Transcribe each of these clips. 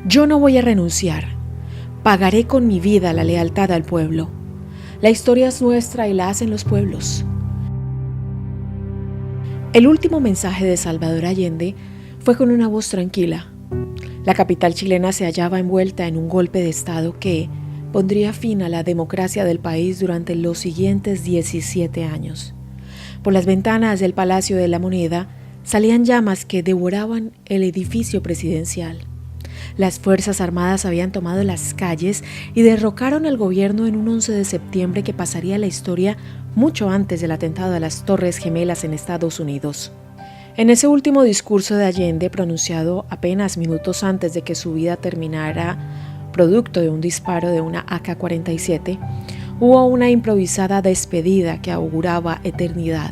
Yo no voy a renunciar. Pagaré con mi vida la lealtad al pueblo. La historia es nuestra y la hacen los pueblos. El último mensaje de Salvador Allende fue con una voz tranquila. La capital chilena se hallaba envuelta en un golpe de Estado que pondría fin a la democracia del país durante los siguientes 17 años. Por las ventanas del Palacio de la Moneda salían llamas que devoraban el edificio presidencial. Las Fuerzas Armadas habían tomado las calles y derrocaron al gobierno en un 11 de septiembre que pasaría a la historia mucho antes del atentado a las Torres Gemelas en Estados Unidos. En ese último discurso de Allende, pronunciado apenas minutos antes de que su vida terminara, producto de un disparo de una AK-47, hubo una improvisada despedida que auguraba eternidad.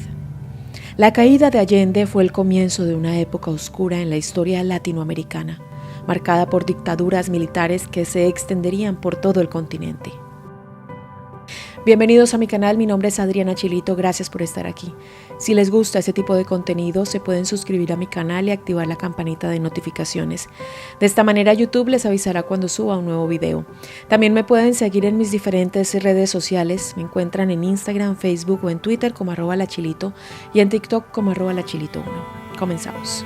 La caída de Allende fue el comienzo de una época oscura en la historia latinoamericana, marcada por dictaduras militares que se extenderían por todo el continente. Bienvenidos a mi canal, mi nombre es Adriana Chilito, gracias por estar aquí. Si les gusta este tipo de contenido, se pueden suscribir a mi canal y activar la campanita de notificaciones. De esta manera YouTube les avisará cuando suba un nuevo video. También me pueden seguir en mis diferentes redes sociales, me encuentran en Instagram, Facebook o en Twitter como @lachilito y en TikTok como @lachilito1. Comenzamos.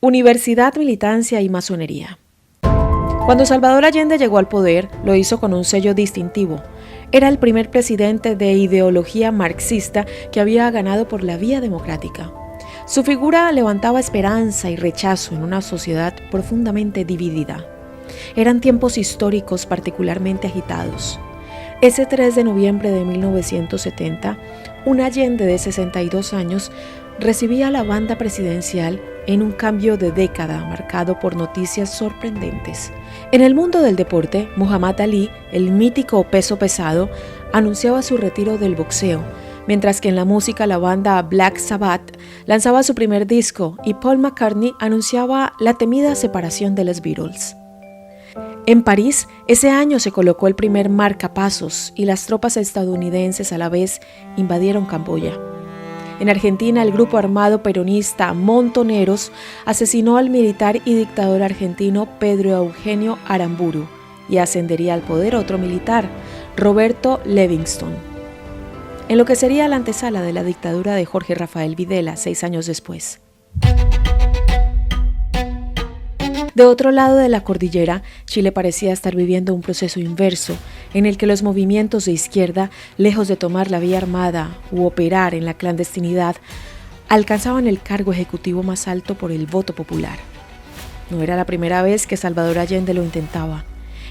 Universidad, militancia y masonería. Cuando Salvador Allende llegó al poder, lo hizo con un sello distintivo. Era el primer presidente de ideología marxista que había ganado por la vía democrática. Su figura levantaba esperanza y rechazo en una sociedad profundamente dividida. Eran tiempos históricos particularmente agitados. Ese 3 de noviembre de 1970, un Allende de 62 años recibía la banda presidencial en un cambio de década marcado por noticias sorprendentes. En el mundo del deporte, Muhammad Ali, el mítico peso pesado, anunciaba su retiro del boxeo, mientras que en la música la banda Black Sabbath lanzaba su primer disco y Paul McCartney anunciaba la temida separación de los Beatles. En París, ese año se colocó el primer marcapasos y las tropas estadounidenses a la vez invadieron Camboya. En Argentina, el grupo armado peronista Montoneros asesinó al militar y dictador argentino Pedro Eugenio Aramburu y ascendería al poder otro militar, Roberto Livingston, en lo que sería la antesala de la dictadura de Jorge Rafael Videla 6 años después. De otro lado de la cordillera, Chile parecía estar viviendo un proceso inverso, en el que los movimientos de izquierda, lejos de tomar la vía armada u operar en la clandestinidad, alcanzaban el cargo ejecutivo más alto por el voto popular. No era la primera vez que Salvador Allende lo intentaba.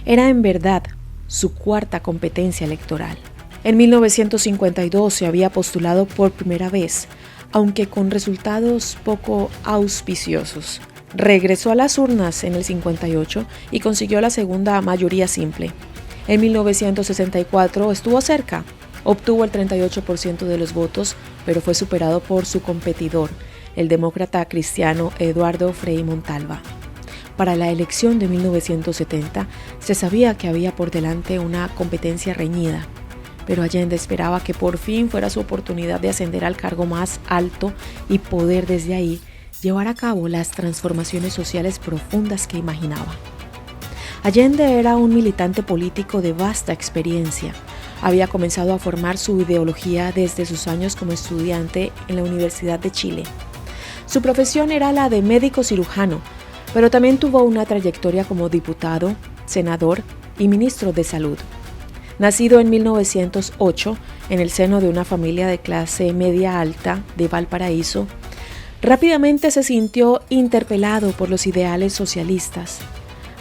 Era en verdad su cuarta competencia electoral. En 1952 se había postulado por primera vez, aunque con resultados poco auspiciosos. Regresó a las urnas en el 58 y consiguió la segunda mayoría simple. En 1964 estuvo cerca, obtuvo el 38% de los votos, pero fue superado por su competidor, el demócrata cristiano Eduardo Frei Montalva. Para la elección de 1970 se sabía que había por delante una competencia reñida, pero Allende esperaba que por fin fuera su oportunidad de ascender al cargo más alto y poder desde ahí llevar a cabo las transformaciones sociales profundas que imaginaba. Allende era un militante político de vasta experiencia. Había comenzado a formar su ideología desde sus años como estudiante en la Universidad de Chile. Su profesión era la de médico cirujano, pero también tuvo una trayectoria como diputado, senador y ministro de Salud. Nacido en 1908 en el seno de una familia de clase media alta de Valparaíso, rápidamente se sintió interpelado por los ideales socialistas.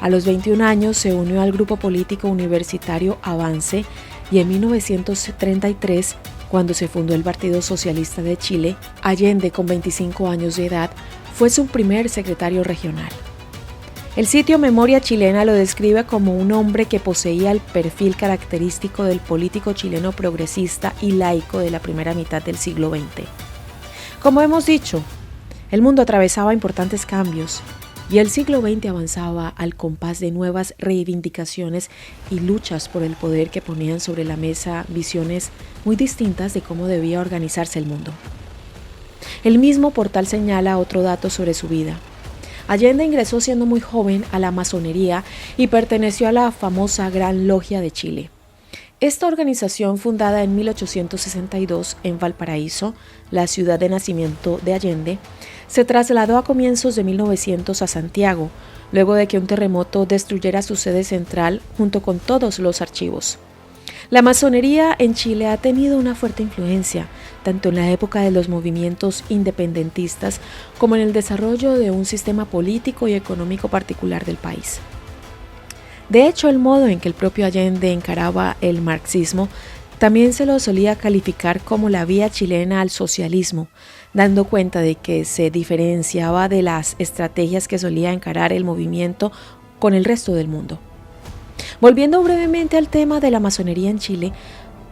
A los 21 años se unió al grupo político universitario Avance y en 1933 Cuando se fundó el Partido Socialista de Chile, Allende, con 25 años de edad, fue su primer secretario regional. El sitio Memoria Chilena lo describe como un hombre que poseía el perfil característico del político chileno progresista y laico de la primera mitad del siglo XX. Como hemos dicho, el mundo atravesaba importantes cambios y el siglo XX avanzaba al compás de nuevas reivindicaciones y luchas por el poder que ponían sobre la mesa visiones muy distintas de cómo debía organizarse el mundo. El mismo portal señala otro dato sobre su vida. Allende ingresó siendo muy joven a la masonería y perteneció a la famosa Gran Logia de Chile. Esta organización, fundada en 1862 en Valparaíso, la ciudad de nacimiento de Allende, se trasladó a comienzos de 1900 a Santiago, luego de que un terremoto destruyera su sede central junto con todos los archivos. La masonería en Chile ha tenido una fuerte influencia, tanto en la época de los movimientos independentistas como en el desarrollo de un sistema político y económico particular del país. De hecho, el modo en que el propio Allende encaraba el marxismo también se lo solía calificar como la vía chilena al socialismo, dando cuenta de que se diferenciaba de las estrategias que solía encarar el movimiento con el resto del mundo. Volviendo brevemente al tema de la masonería en Chile,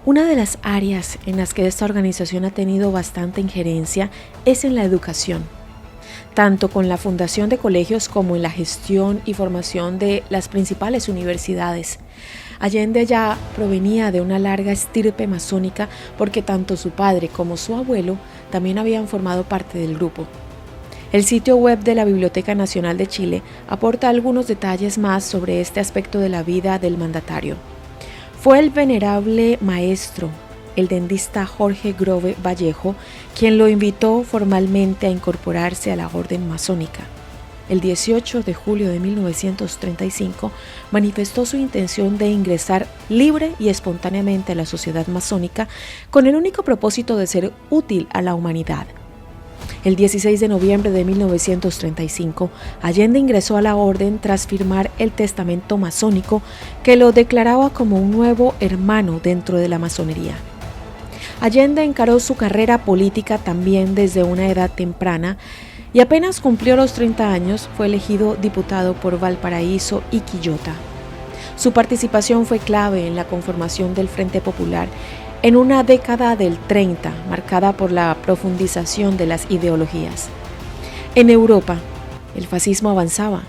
una de las áreas en las que esta organización ha tenido bastante injerencia es en la educación, tanto con la fundación de colegios como en la gestión y formación de las principales universidades. Allende ya provenía de una larga estirpe masónica porque tanto su padre como su abuelo también habían formado parte del grupo. El sitio web de la Biblioteca Nacional de Chile aporta algunos detalles más sobre este aspecto de la vida del mandatario. Fue el venerable maestro, el dentista Jorge Grove Vallejo, quien lo invitó formalmente a incorporarse a la orden masónica. El 18 de julio de 1935 manifestó su intención de ingresar libre y espontáneamente a la sociedad masónica con el único propósito de ser útil a la humanidad. El 16 de noviembre de 1935, Allende ingresó a la orden tras firmar el testamento masónico que lo declaraba como un nuevo hermano dentro de la masonería. Allende encaró su carrera política también desde una edad temprana y apenas cumplió los 30 años fue elegido diputado por Valparaíso y Quillota. Su participación fue clave en la conformación del Frente Popular en una década del 30, marcada por la profundización de las ideologías. En Europa, el fascismo avanzaba,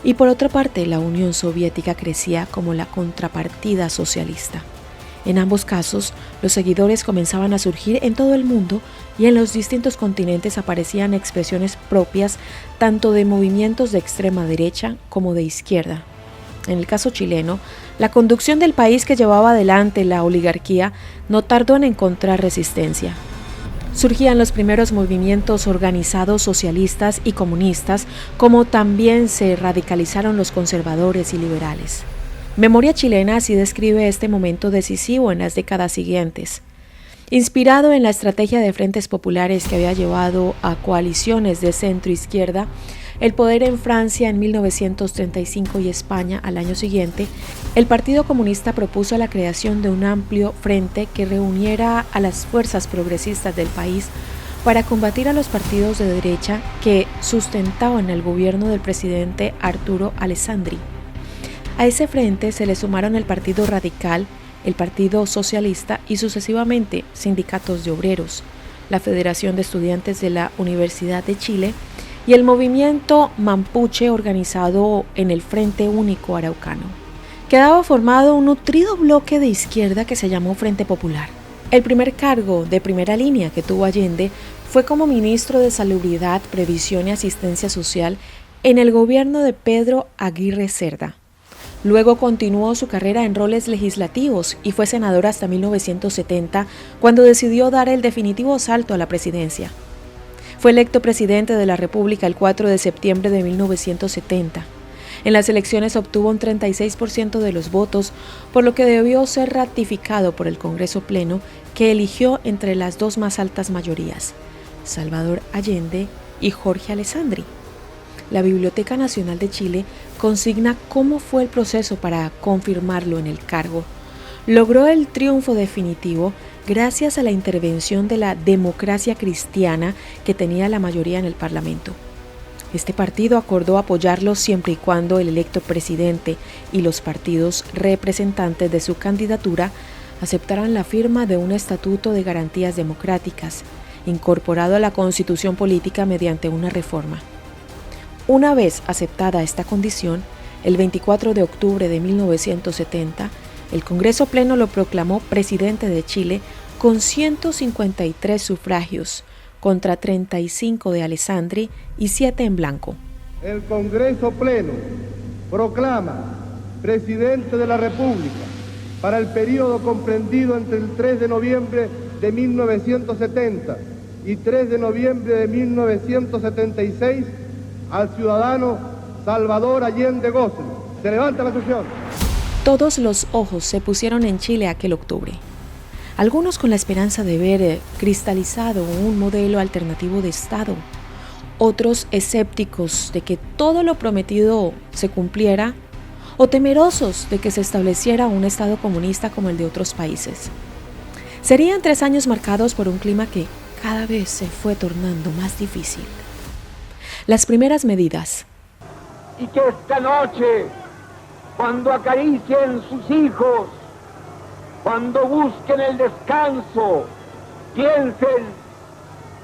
y por otra parte la Unión Soviética crecía como la contrapartida socialista. En ambos casos, los seguidores comenzaban a surgir en todo el mundo y en los distintos continentes aparecían expresiones propias tanto de movimientos de extrema derecha como de izquierda. En el caso chileno, la conducción del país que llevaba adelante la oligarquía no tardó en encontrar resistencia. Surgían los primeros movimientos organizados socialistas y comunistas, como también se radicalizaron los conservadores y liberales. Memoria Chilena así describe este momento decisivo en las décadas siguientes. Inspirado en la estrategia de frentes populares que había llevado a coaliciones de centro-izquierda, el poder en Francia en 1935 y España al año siguiente, el Partido Comunista propuso la creación de un amplio frente que reuniera a las fuerzas progresistas del país para combatir a los partidos de derecha que sustentaban el gobierno del presidente Arturo Alessandri. A ese frente se le sumaron el Partido Radical, el Partido Socialista y sucesivamente sindicatos de obreros, la Federación de Estudiantes de la Universidad de Chile y el movimiento Mampuche organizado en el Frente Único Araucano. Quedaba formado un nutrido bloque de izquierda que se llamó Frente Popular. El primer cargo de primera línea que tuvo Allende fue como ministro de Salubridad, Previsión y Asistencia Social en el gobierno de Pedro Aguirre Cerda. Luego continuó su carrera en roles legislativos y fue senador hasta 1970, cuando decidió dar el definitivo salto a la presidencia. Fue electo presidente de la República el 4 de septiembre de 1970. En las elecciones obtuvo un 36% de los votos, por lo que debió ser ratificado por el Congreso Pleno, que eligió entre las dos más altas mayorías, Salvador Allende y Jorge Alessandri. La Biblioteca Nacional de Chile consigna cómo fue el proceso para confirmarlo en el cargo. Logró el triunfo definitivo gracias a la intervención de la Democracia Cristiana que tenía la mayoría en el Parlamento. Este partido acordó apoyarlo siempre y cuando el electo presidente y los partidos representantes de su candidatura aceptaran la firma de un estatuto de garantías democráticas, incorporado a la Constitución política mediante una reforma. Una vez aceptada esta condición, el 24 de octubre de 1970, el Congreso Pleno lo proclamó presidente de Chile con 153 sufragios, contra 35 de Alessandri y 7 en blanco. El Congreso Pleno proclama presidente de la República para el periodo comprendido entre el 3 de noviembre de 1970 y 3 de noviembre de 1976 al ciudadano Salvador Allende Gossen. Se levanta la sesión. Todos los ojos se pusieron en Chile aquel octubre. Algunos con la esperanza de ver cristalizado un modelo alternativo de Estado, otros escépticos de que todo lo prometido se cumpliera o temerosos de que se estableciera un Estado comunista como el de otros países. Serían 3 años marcados por un clima que cada vez se fue tornando más difícil. Las primeras medidas. Y que esta noche, cuando acaricien sus hijos, cuando busquen el descanso, piensen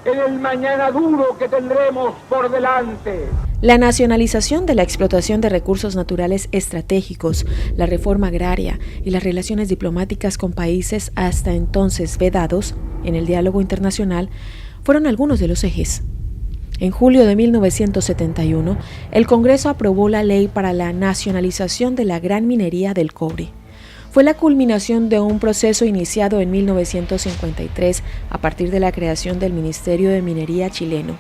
en el mañana duro que tendremos por delante. La nacionalización de la explotación de recursos naturales estratégicos, la reforma agraria y las relaciones diplomáticas con países hasta entonces vedados en el diálogo internacional fueron algunos de los ejes. En julio de 1971, el Congreso aprobó la ley para la nacionalización de la gran minería del cobre. Fue la culminación de un proceso iniciado en 1953 a partir de la creación del Ministerio de Minería chileno.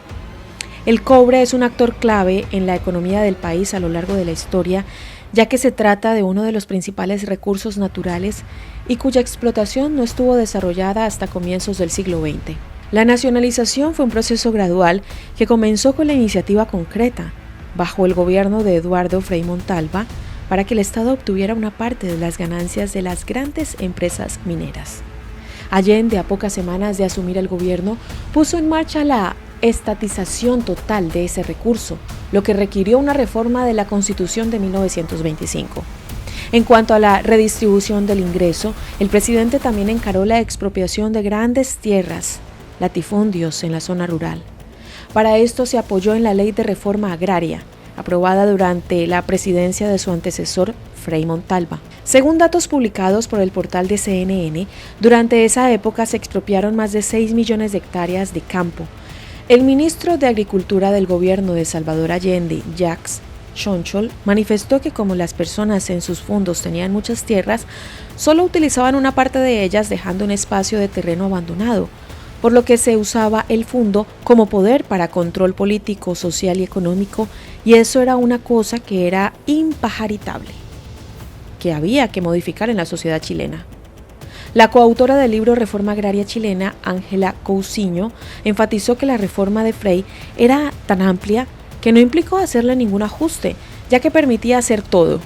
El cobre es un actor clave en la economía del país a lo largo de la historia, ya que se trata de uno de los principales recursos naturales y cuya explotación no estuvo desarrollada hasta comienzos del siglo XX. La nacionalización fue un proceso gradual que comenzó con la iniciativa concreta, bajo el gobierno de Eduardo Frei Montalva, para que el Estado obtuviera una parte de las ganancias de las grandes empresas mineras. Allende, a pocas semanas de asumir el gobierno, puso en marcha la estatización total de ese recurso, lo que requirió una reforma de la Constitución de 1925. En cuanto a la redistribución del ingreso, el presidente también encaró la expropiación de grandes tierras, latifundios en la zona rural. Para esto se apoyó en la Ley de Reforma Agraria, aprobada durante la presidencia de su antecesor, Frei Montalva. Según datos publicados por el portal de CNN, durante esa época se expropiaron más de 6 millones de hectáreas de campo. El ministro de Agricultura del gobierno de Salvador Allende, Jacques Schonchol, manifestó que como las personas en sus fondos tenían muchas tierras, solo utilizaban una parte de ellas dejando un espacio de terreno abandonado, por lo que se usaba el fondo como poder para control político, social y económico, y eso era una cosa que era impajaritable, que había que modificar en la sociedad chilena. La coautora del libro Reforma Agraria Chilena, Ángela Cousiño, enfatizó que la reforma de Frei era tan amplia que no implicó hacerle ningún ajuste, ya que permitía hacer todo.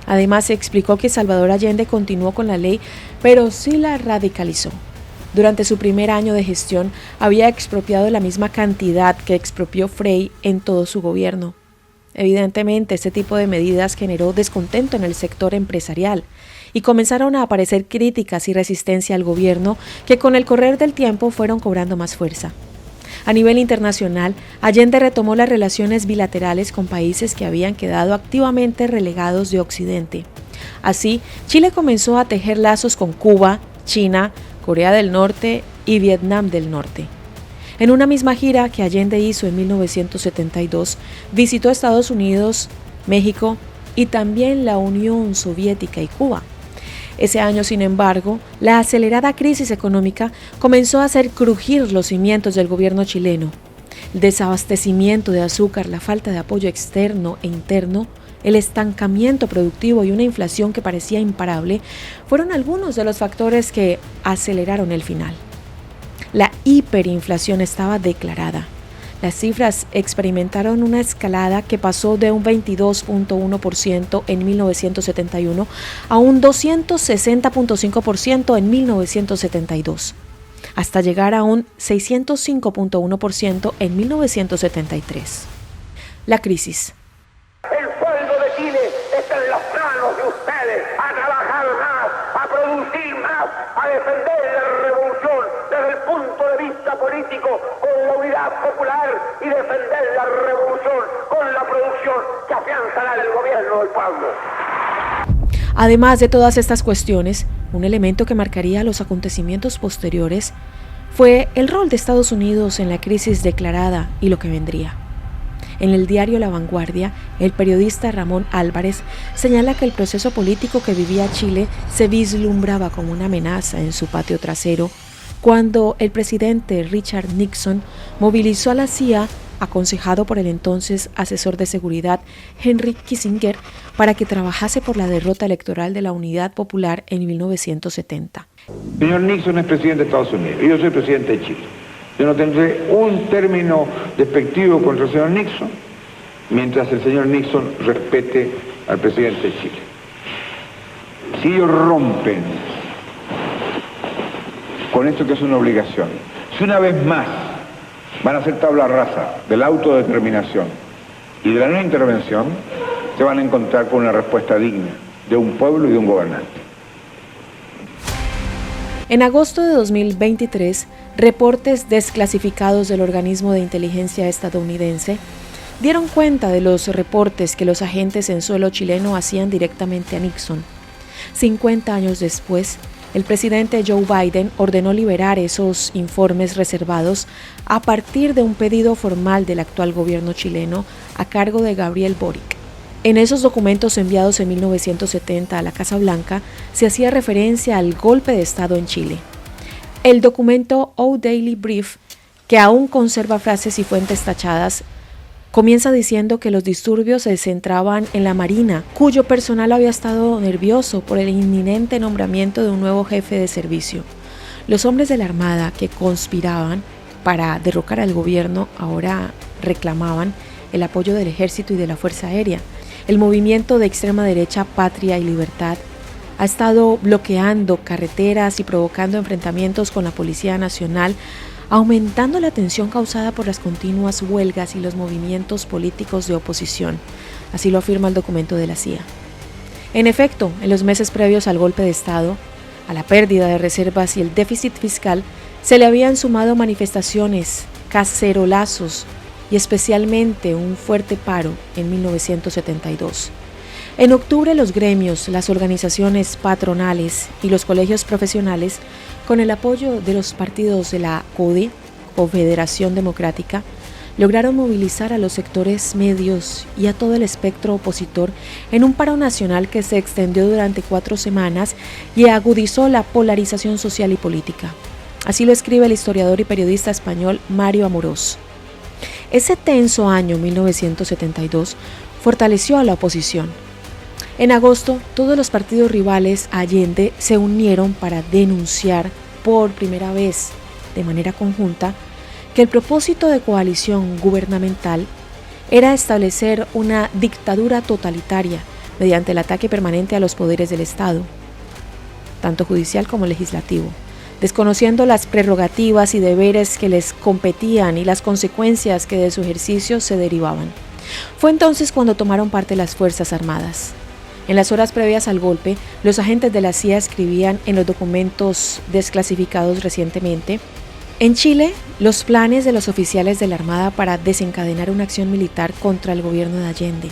Además, se explicó que Salvador Allende continuó con la ley, pero sí la radicalizó. Durante su primer año de gestión, había expropiado la misma cantidad que expropió Frei en todo su gobierno. Evidentemente, este tipo de medidas generó descontento en el sector empresarial y comenzaron a aparecer críticas y resistencia al gobierno que con el correr del tiempo fueron cobrando más fuerza. A nivel internacional, Allende retomó las relaciones bilaterales con países que habían quedado activamente relegados de Occidente. Así, Chile comenzó a tejer lazos con Cuba, China, Corea del Norte y Vietnam del Norte. En una misma gira que Allende hizo en 1972, visitó Estados Unidos, México y también la Unión Soviética y Cuba. Ese año, sin embargo, la acelerada crisis económica comenzó a hacer crujir los cimientos del gobierno chileno. El desabastecimiento de azúcar, la falta de apoyo externo e interno, el estancamiento productivo y una inflación que parecía imparable fueron algunos de los factores que aceleraron el final. La hiperinflación estaba declarada. Las cifras experimentaron una escalada que pasó de un 22.1% en 1971 a un 260.5% en 1972, hasta llegar a un 605.1% en 1973. La crisis. El pueblo de Chile está en las manos de ustedes, a trabajar más, a producir más, a defender la revolución desde el punto de vista político, con la unidad popular y defender la revolución con la producción que afianzará el gobierno del pueblo. Además de todas estas cuestiones, un elemento que marcaría los acontecimientos posteriores fue el rol de Estados Unidos en la crisis declarada y lo que vendría. En el diario La Vanguardia, el periodista Ramón Álvarez señala que el proceso político que vivía Chile se vislumbraba como una amenaza en su patio trasero cuando el presidente Richard Nixon movilizó a la CIA, aconsejado por el entonces asesor de seguridad Henry Kissinger, para que trabajase por la derrota electoral de la Unidad Popular en 1970. Señor Nixon es presidente de Estados Unidos y yo soy presidente de Chile. Yo no tendré un término despectivo contra el señor Nixon mientras el señor Nixon respete al presidente de Chile. Si ellos rompen con esto que es una obligación, si una vez más van a hacer tabla rasa de la autodeterminación y de la no intervención, se van a encontrar con una respuesta digna de un pueblo y de un gobernante. En agosto de 2023, reportes desclasificados del organismo de inteligencia estadounidense dieron cuenta de los reportes que los agentes en suelo chileno hacían directamente a Nixon. 50 años después, el presidente Joe Biden ordenó liberar esos informes reservados a partir de un pedido formal del actual gobierno chileno a cargo de Gabriel Boric. En esos documentos enviados en 1970 a la Casa Blanca se hacía referencia al golpe de Estado en Chile. El documento O'Daily Brief, que aún conserva frases y fuentes tachadas, comienza diciendo que los disturbios se centraban en la Marina, cuyo personal había estado nervioso por el inminente nombramiento de un nuevo jefe de servicio. Los hombres de la Armada que conspiraban para derrocar al gobierno ahora reclamaban el apoyo del Ejército y de la Fuerza Aérea. El movimiento de extrema derecha Patria y Libertad ha estado bloqueando carreteras y provocando enfrentamientos con la Policía Nacional, aumentando la tensión causada por las continuas huelgas y los movimientos políticos de oposición. Así lo afirma el documento de la CIA. En efecto, en los meses previos al golpe de Estado, a la pérdida de reservas y el déficit fiscal, se le habían sumado manifestaciones, cacerolazos y especialmente un fuerte paro en 1972. En octubre, los gremios, las organizaciones patronales y los colegios profesionales, con el apoyo de los partidos de la CODE, Confederación Democrática, lograron movilizar a los sectores medios y a todo el espectro opositor en un paro nacional que se extendió durante 4 semanas y agudizó la polarización social y política. Así lo escribe el historiador y periodista español Mario Amorós. Ese tenso año 1972 fortaleció a la oposición. En agosto, todos los partidos rivales a Allende se unieron para denunciar por primera vez, de manera conjunta, que el propósito de coalición gubernamental era establecer una dictadura totalitaria mediante el ataque permanente a los poderes del Estado, tanto judicial como legislativo, desconociendo las prerrogativas y deberes que les competían y las consecuencias que de su ejercicio se derivaban. Fue entonces cuando tomaron parte las Fuerzas Armadas. En las horas previas al golpe, los agentes de la CIA escribían en los documentos desclasificados recientemente: en Chile, los planes de los oficiales de la Armada para desencadenar una acción militar contra el gobierno de Allende.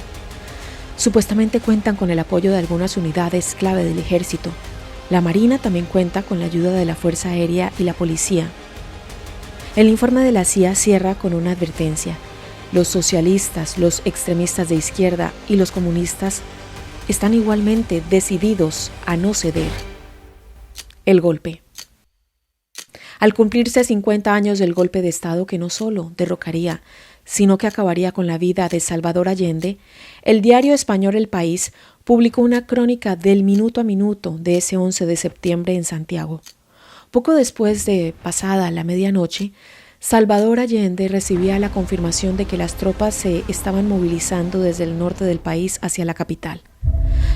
Supuestamente cuentan con el apoyo de algunas unidades clave del ejército. La Marina también cuenta con la ayuda de la Fuerza Aérea y la Policía. El informe de la CIA cierra con una advertencia: los socialistas, los extremistas de izquierda y los comunistas están igualmente decididos a no ceder. El golpe. Al cumplirse 50 años del golpe de Estado que no solo derrocaría, sino que acabaría con la vida de Salvador Allende, el diario español El País publicó una crónica del minuto a minuto de ese 11 de septiembre en Santiago. Poco después de pasada la medianoche, Salvador Allende recibía la confirmación de que las tropas se estaban movilizando desde el norte del país hacia la capital.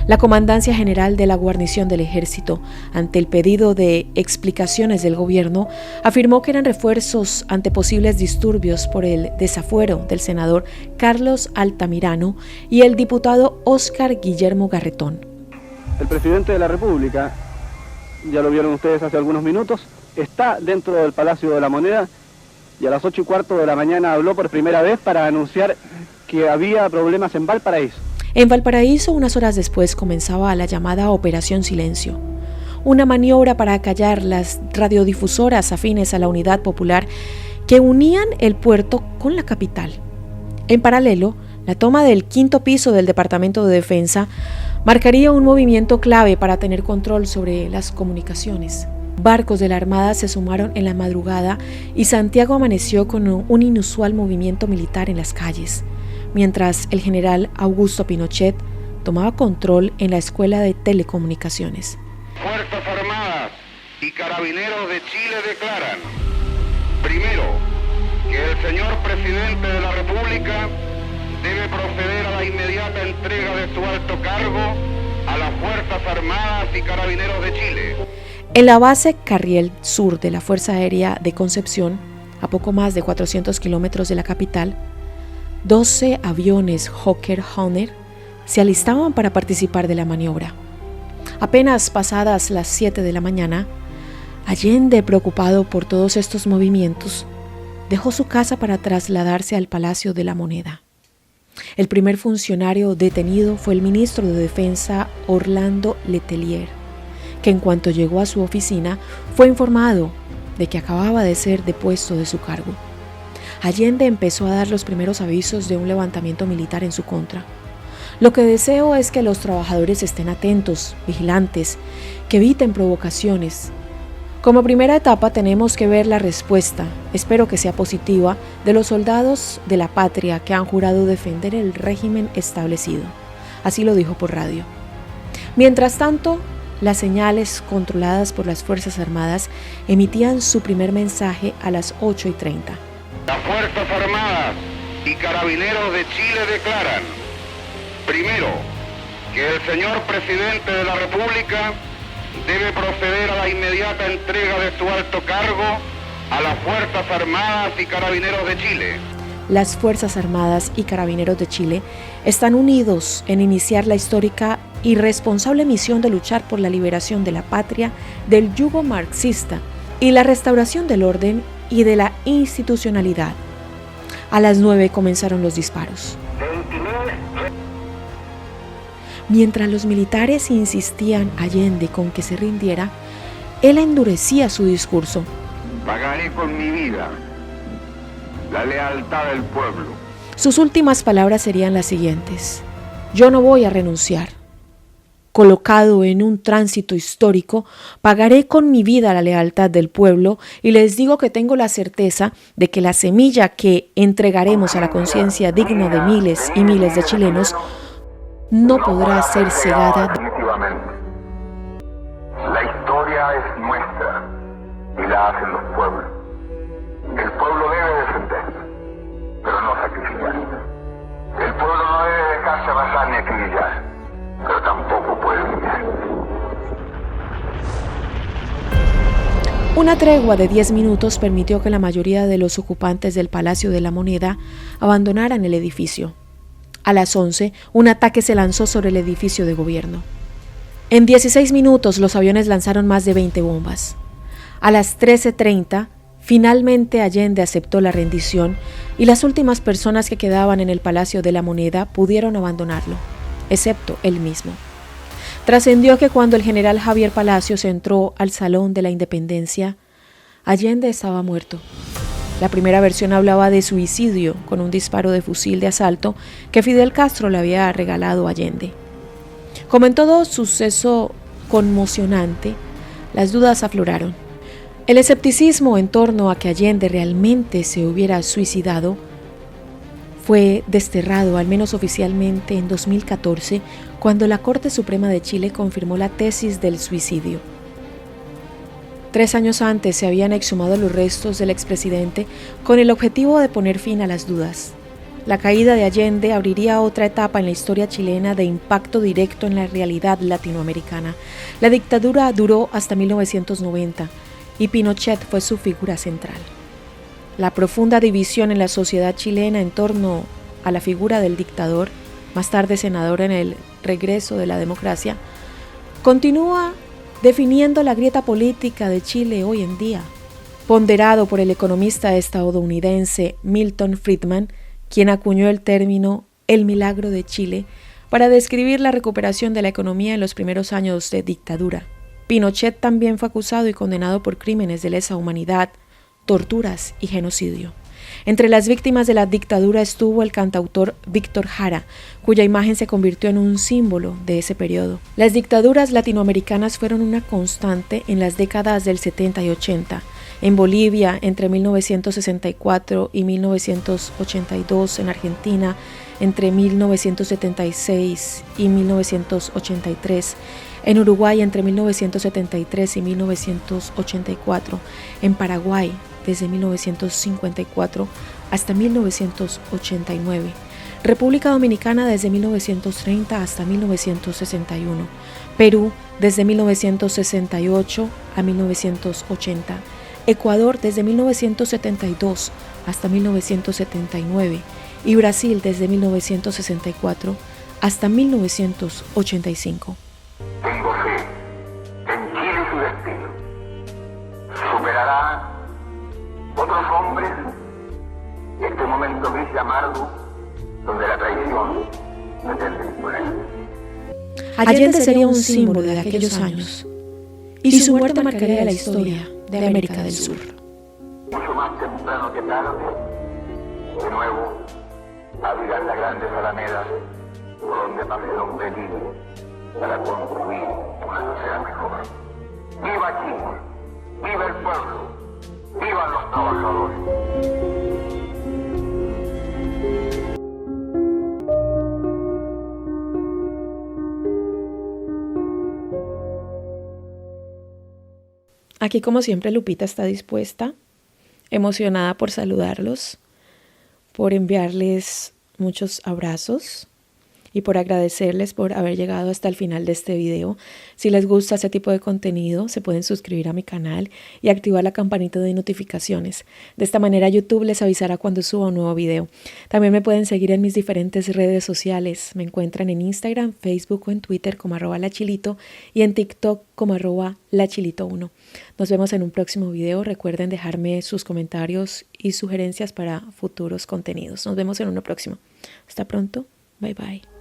La Comandancia General de la Guarnición del Ejército, ante el pedido de explicaciones del gobierno, afirmó que eran refuerzos ante posibles disturbios por el desafuero del senador Carlos Altamirano y el diputado Óscar Guillermo Garretón. El presidente de la República, ya lo vieron ustedes hace algunos minutos, está dentro del Palacio de la Moneda y a las 8:15 de la mañana habló por primera vez para anunciar que había problemas en Valparaíso. En Valparaíso, unas horas después, comenzaba la llamada Operación Silencio, una maniobra para acallar las radiodifusoras afines a la Unidad Popular que unían el puerto con la capital. En paralelo, la toma del 5º piso del Departamento de Defensa marcaría un movimiento clave para tener control sobre las comunicaciones. Barcos de la Armada se sumaron en la madrugada y Santiago amaneció con un inusual movimiento militar en las calles, mientras el general Augusto Pinochet tomaba control en la Escuela de Telecomunicaciones. Fuerzas Armadas y Carabineros de Chile declaran, primero, que el señor presidente de la República debe proceder a la inmediata entrega de su alto cargo a las Fuerzas Armadas y Carabineros de Chile. En la base Carriel Sur de la Fuerza Aérea de Concepción, a poco más de 400 kilómetros de la capital, 12 aviones Hawker Honor se alistaban para participar de la maniobra. Apenas pasadas las 7 de la mañana, Allende, preocupado por todos estos movimientos, dejó su casa para trasladarse al Palacio de la Moneda. El primer funcionario detenido fue el ministro de Defensa Orlando Letelier, que en cuanto llegó a su oficina fue informado de que acababa de ser depuesto de su cargo. Allende empezó a dar los primeros avisos de un levantamiento militar en su contra. Lo que deseo es que los trabajadores estén atentos, vigilantes, que eviten provocaciones. Como primera etapa tenemos que ver la respuesta, espero que sea positiva, de los soldados de la patria que han jurado defender el régimen establecido. Así lo dijo por radio. Mientras tanto, las señales controladas por las Fuerzas Armadas emitían su primer mensaje a las 8:30. Las Fuerzas Armadas y Carabineros de Chile declaran, primero, que el señor presidente de la República debe proceder a la inmediata entrega de su alto cargo a las Fuerzas Armadas y Carabineros de Chile. Las Fuerzas Armadas y Carabineros de Chile están unidos en iniciar la histórica y responsable misión de luchar por la liberación de la patria del yugo marxista y la restauración del orden y de la institucionalidad. A las 9 comenzaron los disparos. Mientras los militares insistían a Allende con que se rindiera, él endurecía su discurso. Pagaré con mi vida la lealtad del pueblo. Sus últimas palabras serían las siguientes: yo no voy a renunciar. Colocado en un tránsito histórico, pagaré con mi vida la lealtad del pueblo y les digo que tengo la certeza de que la semilla que entregaremos a la conciencia digna de miles y miles de chilenos no podrá ser cegada. Definitivamente. La historia es nuestra y la hacen los pueblos. El pueblo debe defenderse, pero no sacrificarse. El pueblo no debe dejarse avanzar ni acribillar, pero tampoco puede humillar. Una tregua de 10 minutos permitió que la mayoría de los ocupantes del Palacio de la Moneda abandonaran el edificio. A las 11, un ataque se lanzó sobre el edificio de gobierno. En 16 minutos, los aviones lanzaron más de 20 bombas. A las 13:30, finalmente Allende aceptó la rendición y las últimas personas que quedaban en el Palacio de la Moneda pudieron abandonarlo, excepto él mismo. Trascendió que cuando el general Javier Palacios entró al Salón de la Independencia, Allende estaba muerto. La primera versión hablaba de suicidio con un disparo de fusil de asalto que Fidel Castro le había regalado a Allende. Como en todo suceso conmocionante, las dudas afloraron. El escepticismo en torno a que Allende realmente se hubiera suicidado fue desterrado, al menos oficialmente, en 2014, cuando la Corte Suprema de Chile confirmó la tesis del suicidio. 3 años antes se habían exhumado los restos del expresidente con el objetivo de poner fin a las dudas. La caída de Allende abriría otra etapa en la historia chilena de impacto directo en la realidad latinoamericana. La dictadura duró hasta 1990 y Pinochet fue su figura central. La profunda división en la sociedad chilena en torno a la figura del dictador, más tarde senador en el regreso de la democracia, continúa definiendo la grieta política de Chile hoy en día. Ponderado por el economista estadounidense Milton Friedman, quien acuñó el término «el milagro de Chile» para describir la recuperación de la economía en los primeros años de dictadura. Pinochet también fue acusado y condenado por crímenes de lesa humanidad, torturas y genocidio. Entre las víctimas de la dictadura estuvo el cantautor Víctor Jara, cuya imagen se convirtió en un símbolo de ese periodo. Las dictaduras latinoamericanas fueron una constante en las décadas del 70 y 80. En Bolivia, entre 1964 y 1982, en Argentina, entre 1976 y 1983, en Uruguay, entre 1973 y 1984, en Paraguay, desde 1954 hasta 1989, República Dominicana desde 1930 hasta 1961, Perú desde 1968 a 1980, Ecuador desde 1972 hasta 1979 y Brasil desde 1964 hasta 1985. Tengo fe en Chile y su destino. Superará otros hombres este momento gris y amargo donde la traición pretende imponer. Allende sería un símbolo de aquellos años y su muerte marcaría la historia de América del Sur. Mucho más temprano que tarde, de nuevo, abrirán las grandes alamedas por donde pase el hombre libre para construir una sociedad mejor. ¡Viva Chile! ¡Viva el pueblo! ¡Vivan los trabajadores! Aquí, como siempre, Lupita está dispuesta, emocionada por saludarlos, por enviarles muchos abrazos y por agradecerles por haber llegado hasta el final de este video. Si les gusta este tipo de contenido, se pueden suscribir a mi canal y activar la campanita de notificaciones. De esta manera YouTube les avisará cuando suba un nuevo video. También me pueden seguir en mis diferentes redes sociales. Me encuentran en Instagram, Facebook o en Twitter como @lachilito y en TikTok como @lachilito1. Nos vemos en un próximo video. Recuerden dejarme sus comentarios y sugerencias para futuros contenidos. Nos vemos en uno próximo. Hasta pronto. Bye bye.